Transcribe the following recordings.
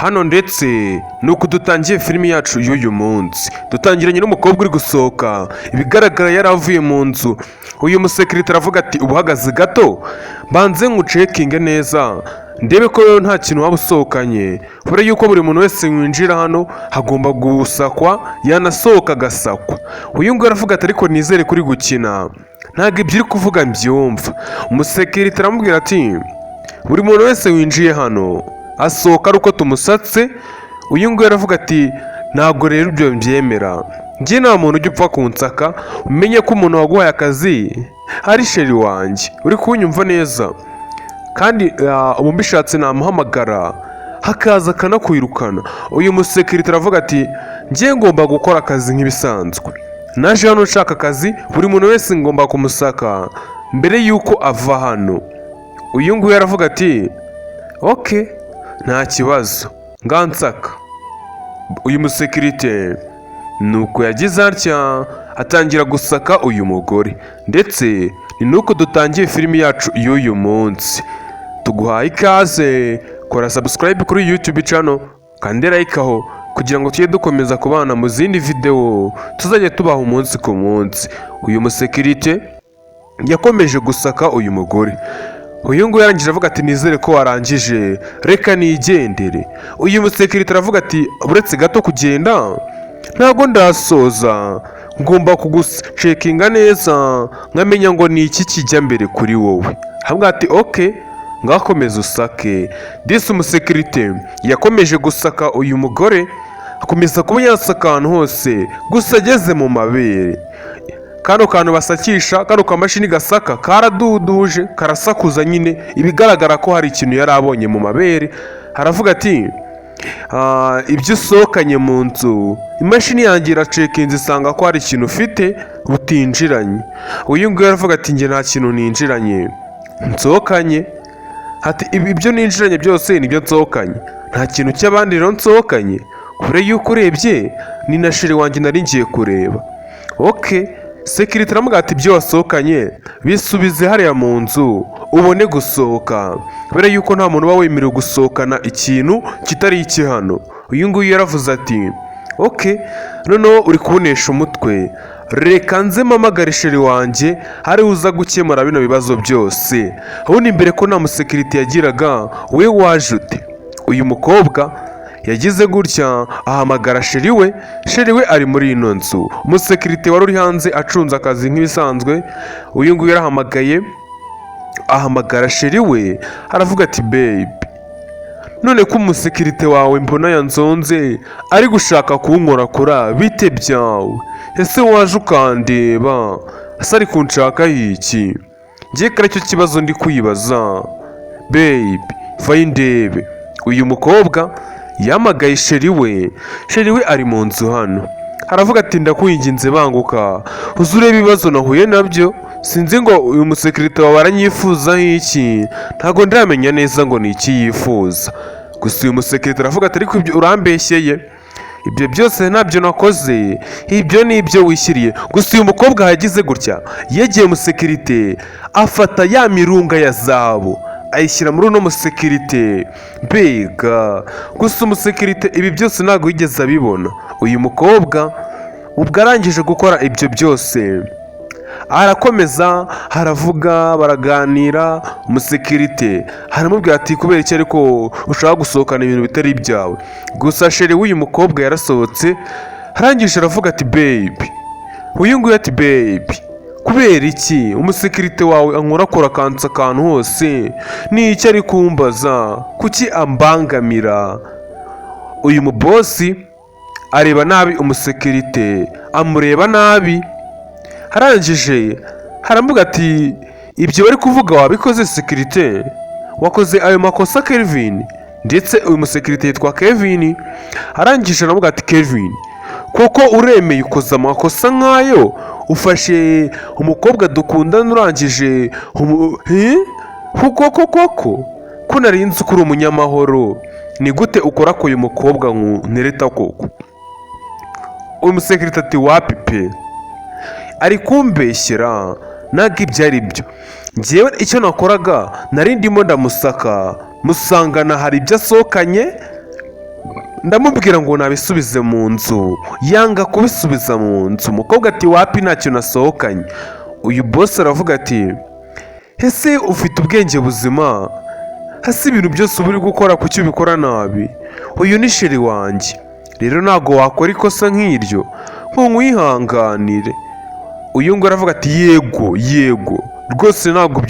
hano ndetse ni uku dutangiye filimi yacu y'uyu munsi. Dutangiranye n'umukobwa uri gusohoka, ibigaragara yari avuye mu nzu. Uyu musekirite aravuga ati ubuhagaze gato banze nkucekinge neza ndebe ko nta kintu waba usohokanye, kubera yuko buri muntu wese winjira hano hagomba gusakwa, yanasohoka agasakwa. Uyu nguyu aravuga ati ariko nizere kuri gukina, ntabwo ibyo uri kuvuga mbyumva. Umusekirite aramubwira ati buri muntu wese winjiye hano asohoka ari uko tumusatse. Uyu nguyu aravuga ati ntabwo rero ibyo mbyemera, njye nta muntu ujya upfa kunsaka, umenye ko umuntu waguhaye akazi ari sheri wanjye. Uri kunyumva neza? Kandi ubu mbishatse namuhamagara hakaza akanakwirukana. Uyu musekirite aravuga ati njye ngomba gukora akazi nk'ibisanzwe, naje hano nshaka akazi, buri muntu wese ngomba kumusaka mbere yuko ava hano. Uyu nguyu aravuga ati oke nta kibazo ngansaka. Uyu musekirite nuko yagize atya atangira gusaka uyu mugore, ndetse ni nuko dutangiye filimi yacu y'uyu munsi. Tuguhaye ikaze, kora subscribe kuri YouTube channel kandi like aho, kugira ngo tujye dukomeza kubana mu zindi video tuzajya tubaha umunsi ku munsi. Uyu musekirite yakomeje gusaka uyu mugore. Uyu nguyu yarangije avuga ati nizere ko warangije, reka nigendere. Uyu musekirite aravuga ati uretse gato kugenda ntabwo ndasoza, ngomba kugucekinga neza nkamenya ngo ni iki kijya mbere kuri wowe. Avuga ati oke ngakomeza usake. Disi umusekirite yakomeje gusaka uyu mugore, akomeza kuba yasaka ahantu hose, gusa ageze mu mabere. Kano kantu basakisha, kano kamashini gasaka karaduduje karasakuza nyine, ibigaragara ko hari ikintu yari abonye mu mabere. Aravuga ati ibyo usohokanye mu nzu, imashini yanjye iracekinze isanga ko hari ikintu ufite butinjiranye. Uyu nguyu aravuga ati njye nta kintu ninjiranye nsohokanye. Ati ibyo ninjiranye byose nibyo nsohokanye, nta kintu cy'abandi rero nsohokanye, kure yuko urebye ni na sheri wanjye nari ngiye kureba. oke sekirite aravuga ati ibyo wasohokanye bisubize hariya mu nzu ubone gusohoka, kubera yuko nta muntu uba wemerewe gusohokana ikintu kitari iki hano. Uyu nguyu yaravuze ati oke noneho uri kubonesha umutwe, reka nze mpamagare sheri wanjye ari uza gukemura bino bibazo byose. Ubundi imbere ko nta musekirite yagiraga, we waje ute? Uyu mukobwa yagize gutya ahamagara sheri we. Sheri we ari muri ino nzu. Umusekirite wari uri hanze acunze akazi nk'ibisanzwe, uyu nguyu yarahamagaye ahamagara sheri we, aravuga ati babe, none ko umusekirite wawe mbona yanzonze ari gushaka kunkorakora, bite byawe? Ese waje ukandeba, ese ari kunshakaho iki? Ngiye kare cyo kibazo ndi kwibaza babe, vayo ndebe. Uyu mukobwa yamagaye sheri we. Sheri we ari mu nzu hano, aravuga ati ndakwinginze banguka uze urebe ibibazo nahuye nabyo, sinzi ngo uyu musekirite wawe aranyifuzaho iki, ntabwo ndamenya neza ngo ni iki yifuza. Gusa uyu musekirite aravuga ati ariko ibyo urambeshyeye, ibyo byose ntabyo nakoze, ibyo ni ibyo wishyiriye. Gusa uyu mukobwa yagize gutya, yegeye umusekirite afata ya mirunga ya zahabu ayishyira muri uno musekirite, mbega. Gusa umusekirite ibi byose ntabwo yigeze abibona. Uyu mukobwa ubwo arangije gukora ibyo byose, arakomeza haravuga, baraganira. Umusekirite haramubwira ati kubera iki ariko ushaka gusohokana ibintu bitari ibyawe? Gusa sheri w'uyu mukobwa yarasohotse, arangije aravuga ati babe. Uyu nguyu ati babe, kubera iki umusekirite wawe ankorakora akansa akantu hose, ni iki ari kumbaza, kuki ambangamira? Uyu mubosi areba nabi umusekirite, amureba nabi. Harangije haramuga ati ibyo bari kuvuga wabikoze sekirite? Wakoze ayo makosa Kevin? Ndetse uyu musekirite yitwa Kevin. Arangije aramuga ati Kevin, koko uremeye ukoze amakosa nk'ayo? Ufashe umukobwa dukundana urangije koko ko nari nzi ko uri umunyamahoro, ni gute ukora ko uyu mukobwa ntereta koko? Uyu musekirite ati wapi pe, ari kumbeshyera, ntabwo ibyo ari byo. Njyewe icyo nakoraga nari ndimo ndamusaka, musangana hari ibyo asohokanye ndamubwira ngo nabisubize mu nzu, yanga kubisubiza mu nzu. Umukobwa ati wapi, ntacyo nasohokanye. Uyu boss aravuga ati ese ufite ubwenge buzima? Hasi ibintu byose uba uri gukora kuki ubikora nabi? Uyu ni sheri wanjye, rero ntabwo wakora ikosa nk'iryo ngo nkwihanganire. Uyu ngo aravuga ati yego rwose ntabwo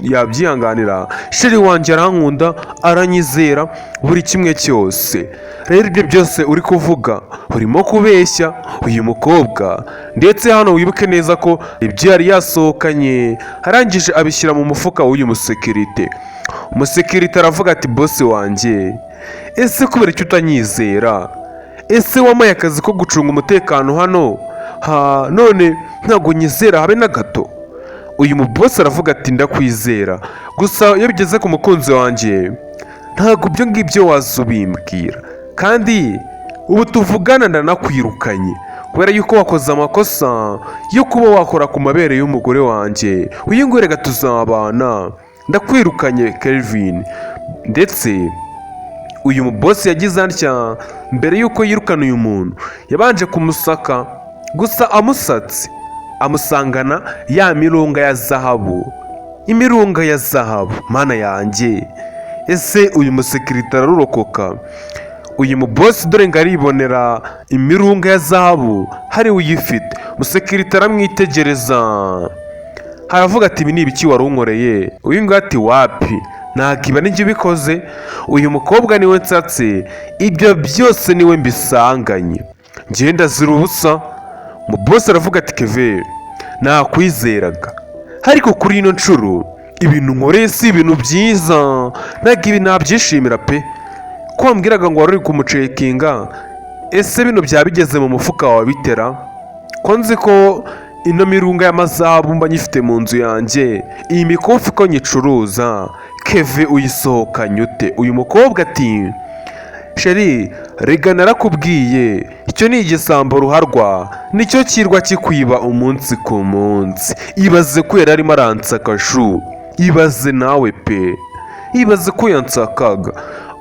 yabyihanganira, sheri wanjye arankunda, aranyizera buri kimwe cyose. Rero ibyo byose uri kuvuga urimo kubeshya uyu mukobwa, ndetse hano wibuke neza ko ibyo yari yasohokanye arangije abishyira mu mufuka w'uyu musekirite. Umusekirite aravuga ati bosi wanjye, ese kubera icyo utanyizera? Ese wamaye akazi ko gucunga umutekano hano, none ntabwo nyizera habe na gato? Uyu mubosi aravuga ati ndakwizera, gusa iyo bigeze ku mukunzi wanjye ntabwo ibyo ngibyo waza ubimbwira, kandi ubu tuvugana ndanakwirukanye kubera yuko wakoze amakosa yo kuba wakora ku mabere y'umugore wanjye. Uyu nguyu reka tuzabana, ndakwirukanye Kelvin. Ndetse uyu mubosi yagize atya, mbere yuko yirukana uyu muntu yabanje kumusaka, gusa amusatse amusangana ya mirunga ya zahabu. Imirunga ya zahabu, mana yanjye, ese uyu musekirite ararurokoka? Uyu mubosi dore ngo aribonera imirunga ya zahabu hari uyifite. Musekirite aramwitegereza, haravuga ati ibi ni ibiki wari unkoreye? Uyu ngo ati wapi, ntakiba n'ijya ubikoze, uyu mukobwa niwe nsatse, ibyo byose niwe mbisanganye, ngenda zira ubusa. Mubosi aravuga ati keve, nakwizeraga, ariko kuri ino nshuro ibintu nkoreye si ibintu byiza, ntabwo ibi nabyishimira pe. Ko wambwiraga ngo wari uri kumucekinga, ese bino byaba bigeze mu mufuka wawe bitera? Ko nzi ko ino mirunga y'amazahabu mba nyifite mu nzu yanjye, iyi mikufi ko nyicuruza, keve uyisohokanye ute? Uyu mukobwa ati sheri, rega narakubwiye, icyo ni igisambo ruharwa, nicyo kirwa kikwiba umunsi ku munsi. Ibaze ko yari arimo aransaka shu, ibaze nawe pe, ibaze ko yansakaga.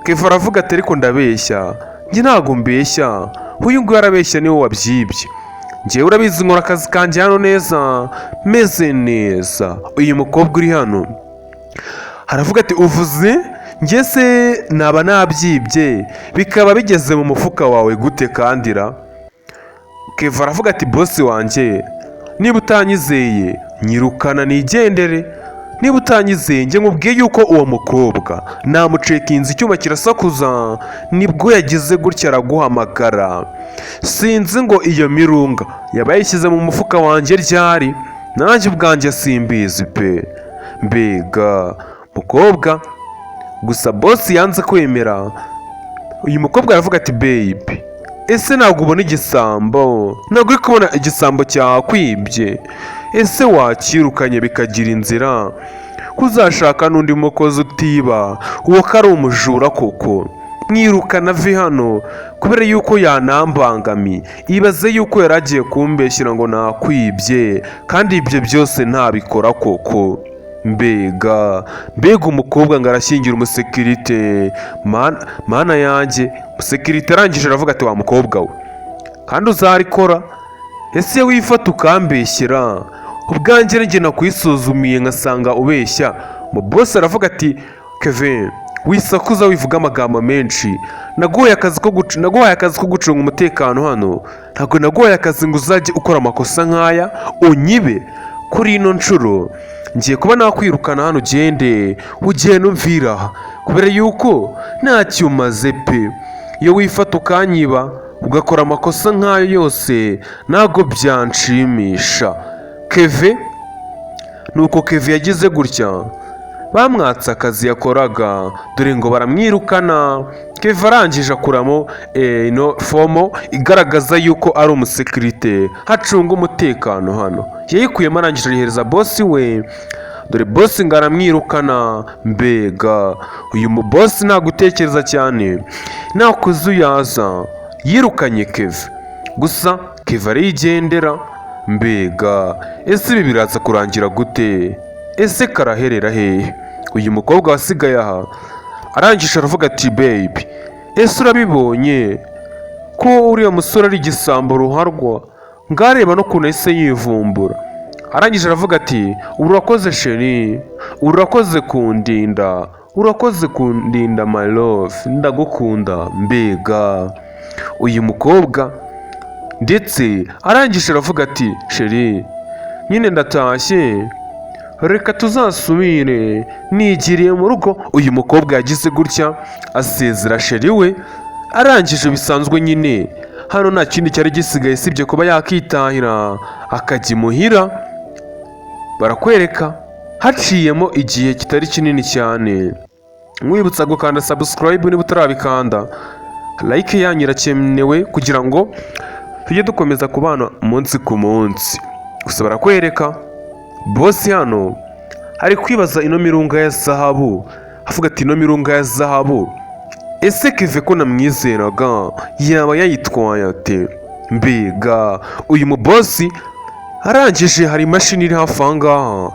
Keva aravuga ati ariko ndabeshya? Njye ntabwo mbeshya, uyu nguyu arabeshya, niwe wabyibye. Njyewe urabizi nkora akazi kanjye hano neza, meze neza. Uyu mukobwa uri hano aravuga ati uvuze njye se naba nabyibye bikaba bigeze mu mufuka wawe gute kandira? Keva aravuga ati bosi wanjye, niba utanyizeye nyirukana nigendere, niba utanyizeye njye nkubwiye yuko uwo mukobwa namucekinze icyuma kirasakuza, nibwo yagize gutya araguhamagara. Sinzi ngo iyo mirunga yaba yayishyize mu mufuka wanjye ryari, nanjye ubwanjye simbizi pe. Mbega mukobwa, gusa bosi yanze kwemera. Uyu mukobwa aravuga ati baby, ese ntabwo ubona igisambo? Ntabwo uri kubona igisambo cyakwibye? Ese wakirukanye bikagira inzira? Kuzashaka n'undi mukozi utiba, uwo ko ari umujura koko, mwirukana ave hano kubera yuko yanambangamiye. Ibaze yuko yari agiye kumbeshyira ngo nakwibye, kandi ibyo byose ntabikora koko. Mbega umukobwa ngo arashyingira umusekirite, mana yanjye. Umusekirite arangije aravuga ati wa mukobwa we, kandi uzarikora? Ese iyo wifata ukambeshyera, ubwanjye njye nakwisuzumiye nkasanga ubeshya. Bosi aravuga ati Kevin, wisakuza wivuga amagambo menshi, naguhaye akazi ko gucunga umutekano hano, ntabwo naguhaye akazi ngo uzajye ukora amakosa nk'aya unyibe. Kuri ino nshuro ngiye kuba nakwirukana hano, ugende umvira, kubera yuko ntacyo umaze pe. Iyo wifata ukanyiba ugakora amakosa nk'ayo yose ntabwo byanshimisha. Keve, nuko Keve yagize gutya, bamwatse akazi yakoraga, dore ngo baramwirukana. Keve arangije akuramo ino fomo igaragaza yuko ari umusekirite hacunga umutekano hano, yayikuyemo arangije ayihereza bosi we, dore bosi ngo aramwirukana. Mbega uyu mubosi nta gutekereza cyane, nta kuzuyaza, yirukanye Keve, gusa Keve arigendera. Mbega ese ibi biraza kurangira gute? Ese karaherera hehe? Uyu mukobwa wasigaye aha arangije aravuga ati baby, ese urabibonye ko uriya musore ari igisambo ruharwa, ngareba n'ukuntu ese yivumbura. Arangije aravuga ati urakoze sheri, urakoze kundinda, urakoze kundinda my love, ndagukunda mbega. Uyu mukobwa ndetse arangije aravuga ati sheri nyine ndatashye, reka tuzasubire, nigiriye mu rugo. Uyu mukobwa yagize gutya asezera sheri we. Arangije bisanzwe nyine hano nta kindi cyari gisigaye sibye kuba yakitahira akajya imuhira. Barakwereka haciyemo igihe kitari kinini cyane. Mwibutsa gukanda subscribe niba utarabikanda, like yanyu irakenewe kugira ngo tujye dukomeza kubana umunsi ku munsi. Gusa barakwereka bosi hano ari kwibaza ino mirunga ya zahabu, avuga ati ino mirunga ya zahabu ese Keve ko namwizeraga yaba yayitwaye ate mbega. Uyu mubosi arangije hari imashini iri hafi aha ngaha,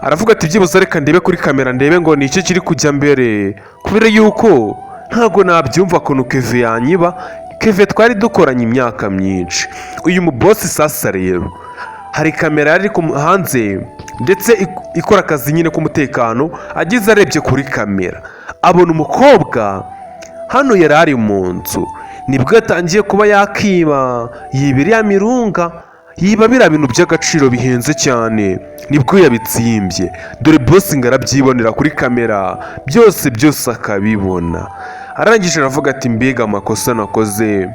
aravuga ati byibuze reka ndebe kuri kamera ndebe ngo ni iki kiri kujya mbere, kubera yuko ntabwo nabyumva ukuntu Keve yanyiba. Keve twari dukoranye imyaka myinshi. Uyu mubosi sasa rero hari kamera yari hanze ndetse ikora akazi nyine k'umutekano. Agize arebye kuri kamera abona umukobwa hano yari ari mu nzu, nibwo yatangiye kuba yakiba, yiba iriya mirunga, yiba biriya bintu by'agaciro bihenze cyane, nibwo yabitsimbye. Dore bosi ngo arabyibonera kuri kamera, byose akabibona. Arangije aravuga ati mbega amakosa nakoze,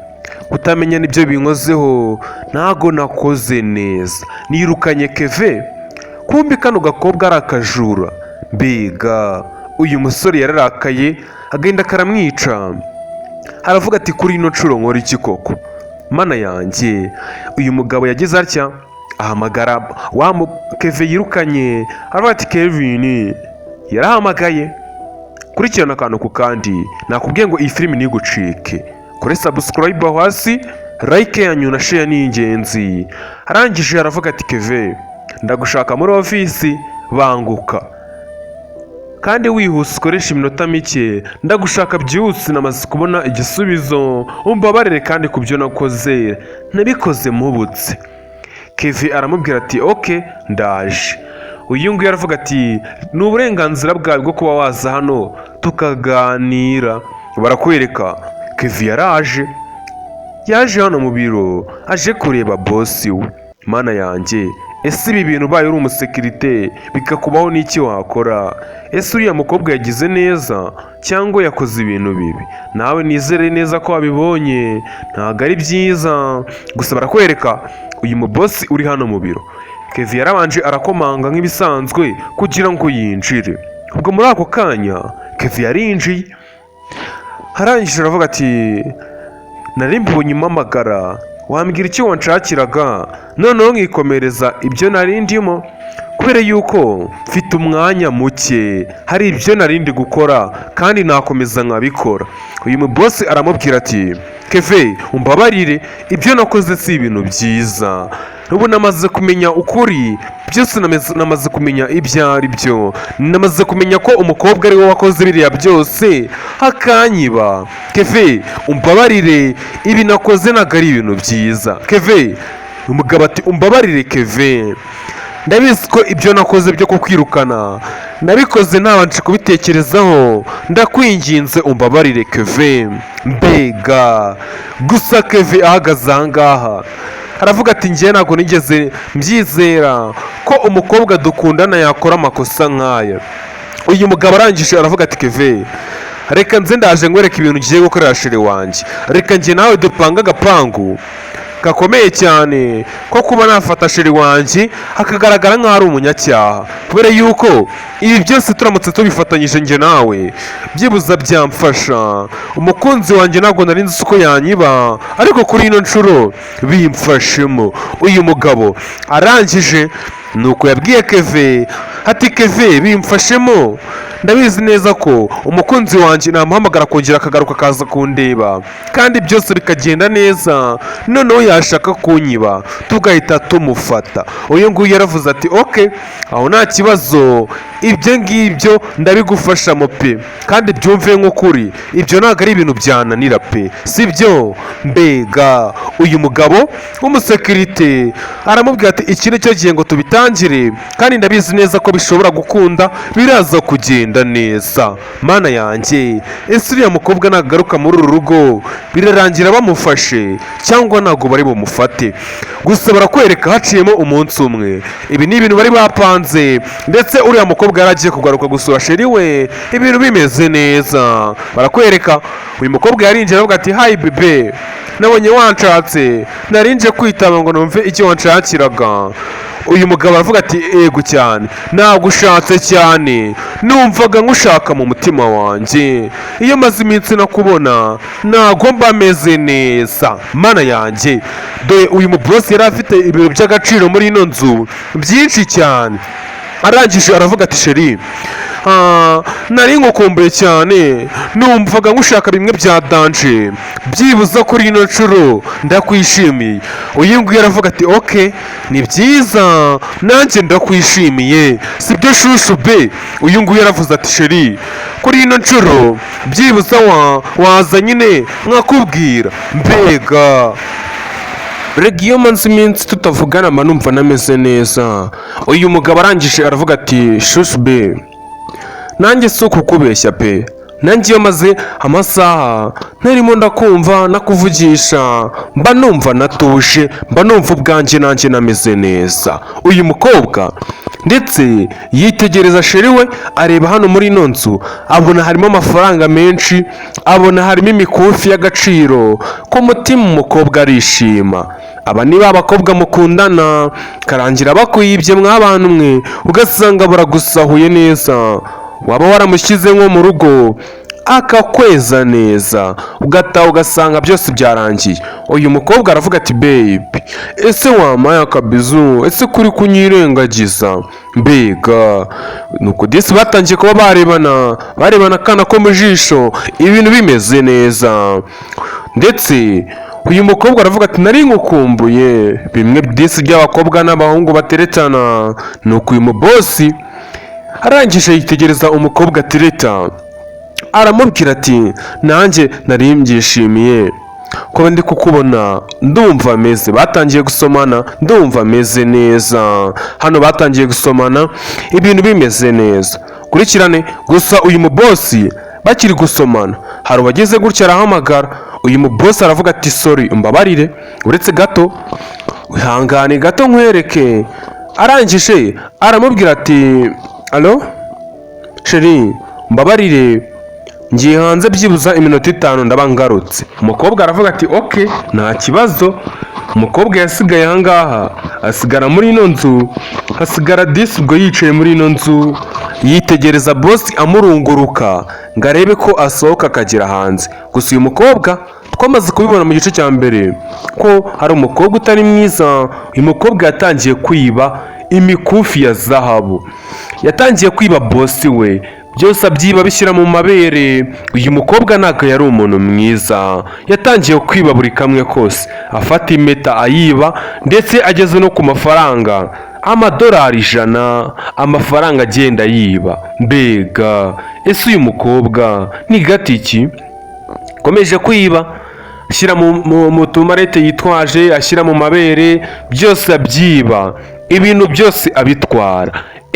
kutamenya nibyo binkozeho, ntago nakoze neza, nirukanye Keve, kumbi kano gakobwa ari akajura mbega. Uyu musore yararakaye agenda karamwica. Aravuga ati kuri ino nshuro nkora iki koko mana yanjye. Uyu mugabo yagize atya ahamagara wa Keve yirukanye, aravuga ati Kevin yarahamagaye, kurikirana akantu ku kandi. Nakubwiye ngo iyi filimi ntigucike, kuri subscribe aho hasi, like yanyu na share ni ingenzi. Arangije aravuga ati Keve ndagushaka muri ofisi, banguka kandi wihuse ukoresha iminota mike, ndagushaka byihuse, namaze kubona igisubizo, umbabarire kandi ku byo nakoze nabikoze mubutse. Keve aramubwira ati ok ndaje. Uyu nguyu aravuga ati ni uburenganzira bwawe bwo kuba waza hano tukaganira. Barakwereka Keve yaje hano mu biro, aje kureba bosi we. Mana yanjye, ese ibi bintu ubaye uri umusekirite bikakubaho n'iki wakora? Ese uriya mukobwa yagize neza cyangwa yakoze ibintu bibi? Nawe nizere neza ko wabibonye, ntabwo ari byiza. Gusa barakwereka uyu mubosi uri hano mu biro, Keve yarabanje arakomanga nk'ibisanzwe kugira ngo yinjire. Ubwo muri ako kanya Keve yarinjiye. Arangije aravuga ati nari mbonye umpamagara, wambwira icyo wanshakiraga, noneho nkikomereza ibyo nari ndimo, kubera yuko mfite umwanya muke, hari ibyo nari ndi gukora kandi nakomeza nkabikora. Uyu mubosi aramubwira ati Keve umbabarire, ibyo nakoze si ibintu byiza, ubu namaze kumenya ukuri, byose namaze kumenya ibyo ari byo, namaze kumenya ko umukobwa ari we wakoze biriya byose akanyiba. Keve umbabarire, ibi nakoze ntabwo ari ibintu byiza. Keve umugabo ati umbabarire Keve, ndabizi ko ibyo nakoze byo kukwirukana nabikoze ntabanje kubitekerezaho, ndakwinginze umbabarire Keve mbega. Gusa Keve ahagaze aha ngaha aravuga ati njye ntabwo nigeze mbyizera ko umukobwa dukundana yakora amakosa nk'aya. Uyu mugabo arangije aravuga ati Keve reka nze ndaje nkwereka ibintu ugiye gukorera sheri wanjye, reka njye nawe dupanga agapangu gakomeye cyane ko kuba nafata sheri wanjye akagaragara nk'aho ari umunyacyaha, kubera yuko ibi byose turamutse tubifatanyije njye nawe byibuza byamfasha. Umukunzi wanjye ntabwo nari nzi uko yanyiba, ariko kuri ino nshuro bimfashemo. Uyu mugabo arangije nuko yabwiye Keve ati Keve bimfashemo, ndabizi neza ko umukunzi wanjye namuhamagara kongera akagaruka akaza kundeba kandi byose bikagenda neza, noneho yashaka kunyiba tugahita tumufata. uyu nguyu yaravuze ati oke, aho nta kibazo, ibyo ngibyo ndabigufashamo pe, kandi byumve nk'ukuri, ibyo ntabwo ari ibintu byananira pe, sibyo? Mbega uyu mugabo w'umusekirite aramubwira ati iki ni cyo gihe ngo tubitangire, kandi ndabizi neza ko bishobora gukunda, biraza kugenda neza. Mana yanjye, ese uriya mukobwa nagaruka muri uru rugo birarangira bamufashe cyangwa ntabwo bari bumufate? Gusa barakwereka haciyemo umunsi umwe, ibi ni ibintu bari bapanze, ndetse uriya mukobwa yari agiye kugaruka gusura sheri we, ibintu bimeze neza. Barakwereka uyu mukobwa yarinjiye aravuga ati hayi bebe, nabonye wanshatse, narinje kwitaba ngo numve icyo wanshakiraga. uyu mugabo aravuga ati ego cyane, ntabwo ushatse cyane, numvaga nkushaka mu mutima wanjye, iyo maze iminsi nakubona ntabwo mba meze neza. Mana yanjye, dore uyu mubosi yari afite ibintu by'agaciro muri ino nzu byinshi cyane. arangije aravuga ati sheri, nari nkukumbuye cyane, numvaga nkushaka bimwe bya danje, byibuza kuri ino nshuro ndakwishimiye. uyu nguyu aravuga ati oke, ni byiza, nanjye ndakwishimiye, sibyo shushu be? uyu nguyu yaravuze ati sheri, kuri ino nshuro byibuza waza nyine nkakubwira. Mbega rega iyo maze iminsi tutavugana mba numva nameze neza. uyu mugabo arangije aravuga ati shushu be, nanjye si ukukubeshya pe, nanjye iyo maze amasaha ntarimo ndakumva nakuvugisha mba numva natuje, mba numva ubwanjye nanjye nameze neza. uyu mukobwa ndetse yitegereza sheri we, areba hano muri ino nzu, abona harimo amafaranga menshi, abona harimo imikufi y'agaciro, ku mutima umukobwa arishima. aba ni ba bakobwa mukundana karangira bakwibye mw'abantu mwe, ugasanga baragusahuye neza, waba waramushyize nko mu rugo akakweza neza, ugataha ugasanga byose byarangiye. uyu mukobwa aravuga ati babe, ese wampaye akabizu, ese kuri kunyirengagiza? Mbega nuko disi batangiye kuba barebana akana ko mu jisho, ibintu bimeze neza. ndetse uyu mukobwa aravuga ati nari nkukumbuye, bimwe disi by'abakobwa n'abahungu bateretana. nuko uyu mubosi arangije yitegereza umukobwa atereta, aramubwira ati nanjye nari mbyishimiye kuba ndi kukubona, ndumva ameze. batangiye gusomana, ndumva ameze neza. hano batangiye gusomana, ibintu bimeze neza. kurikirane gusa uyu mubosi bakiri gusomana, hari uwageze gutya arahamagara. uyu mubosi aravuga ati sorry, umbabarire, uretse gato, wihangane gato nkwereke. arangije aramubwira ati alo sheri, mbabarire, ngiye hanze byibuza iminota 5 ndaba ngarutse. umukobwa aravuga ati oke, nta kibazo. umukobwa yasigaye ahangaha, asigara muri ino nzu, hasigara disi ubwo yicaye muri ino nzu, yitegereza bosi amurunguruka ngo arebe ko asohoka akagera hanze. gusa uyu mukobwa twamaze kubibona mu gice cya mbere ko hari umukobwa utari mwiza. uyu mukobwa yatangiye kwiba imikufi ya zahabu, yatangiye kwiba bosi we, byose abyiba bishyira mu mabere. uyu mukobwa ntabwo yari umuntu mwiza, yatangiye kwiba buri kamwe kose, afata impeta ayiba, ndetse ageze no ku mafaranga, amadolari 100, amafaranga agenda yiba. mbega ese uyu mukobwa ni gatiki? komeje kwiba, ashyira mu tumarete yitwaje, ashyira mu mabere, byose abyiba, ibintu byose abitwara.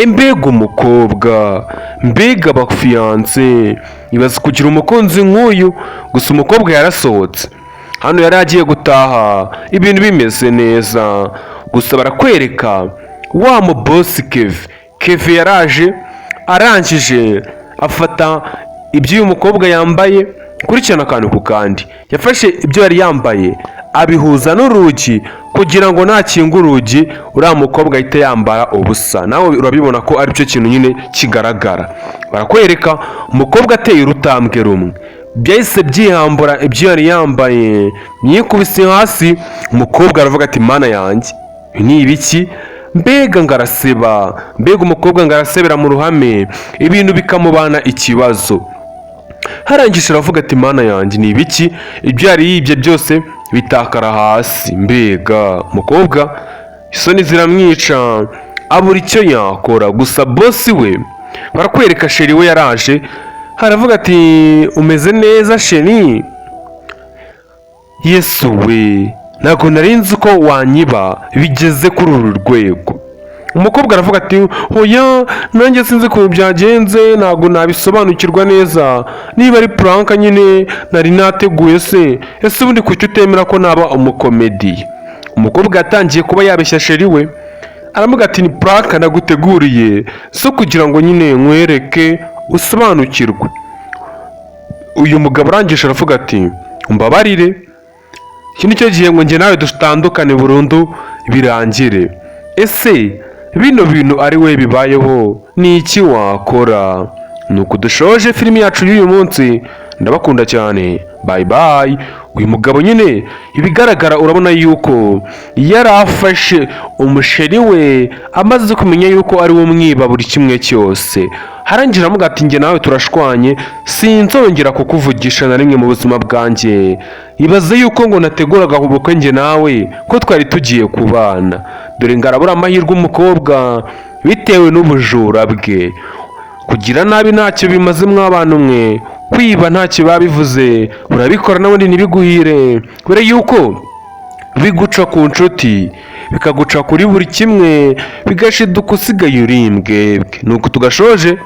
mbega umukobwa, mbega abafiyanse, ibaze kugira umukunzi nk'uyu. gusa umukobwa yarasohotse, hano yari agiye gutaha, ibintu bimeze neza. gusa barakwereka wa mubosi Keve yaraje, arangije afata ibyo uyu mukobwa yambaye, kurikirana akantu ku kandi, yafashe ibyo yari yambaye abihuza n'urugi kugira ngo nakinga urugi uriya mukobwa ahita yambara ubusa. nawe urabibona ko ari cyo kintu nyine kigaragara. barakwereka umukobwa ateye urutambwe rumwe, byahise byihambura ibyo yari yambaye, yikubise hasi. umukobwa aravuga ati mana yanjye, ni ibiki? mbega ngaraseba, mbega umukobwa ngarasebera mu ruhame, ibintu bikamubana ikibazo. Harangije aravuga ati mana yanjye ni ibiki, ibyo yari yibye byose bitakara hasi. Mbega umukobwa isoni ziramwica, abura icyo yakora. Gusa bosi we barakwereka sheri we yaraje, haravuga ati umeze neza sheri? Yesu we, ntabwo nari nzi ko wanyiba bigeze kuri uru rwego. Umukobwa aravuga ati oya, nanjye sinzi ukuntu byagenze, ntabwo nabisobanukirwa neza, niba ari puranka nyine nari nateguye se, ese ubundi kuki utemera ko naba umukomedi? Umukobwa yatangiye kuba yabeshya sheri we, aravuga ati ni puranka naguteguriye, so kugira ngo nyine nkwereke usobanukirwe. Uyu mugabo arangije aravuga ati umbabarire, iki ni cyo gihe ngo njye nawe dutandukane burundu birangire. Ese bino bintu ari we bibayeho ni iki wakora? Nuko dushoje filimi yacu y'uyu munsi, ndabakunda cyane, bye bye. Uyu mugabo nyine ibigaragara urabona yuko yari afashe umusheri we amaze kumenya yuko ari we umwiba buri kimwe cyose. Harangira amuga ati njye nawe turashwanye, sinzongera kukuvugisha na rimwe mu buzima bwanjye. Ibaze yuko ngo nateguraga ubukwe njye nawe ko twari tugiye kubana, dore ngarabura amahirwe umukobwa bitewe n'ubujura bwe. Kugira nabi ntacyo bimaze mw'abantu mwe, kwiba ntacyo babivuze, urabikora n'ubundi ntibiguhire, kubera yuko biguca ku nshuti bikaguca kuri buri kimwe, bigashiduka usigaye uri imbwebwe. Nuko tugashoje.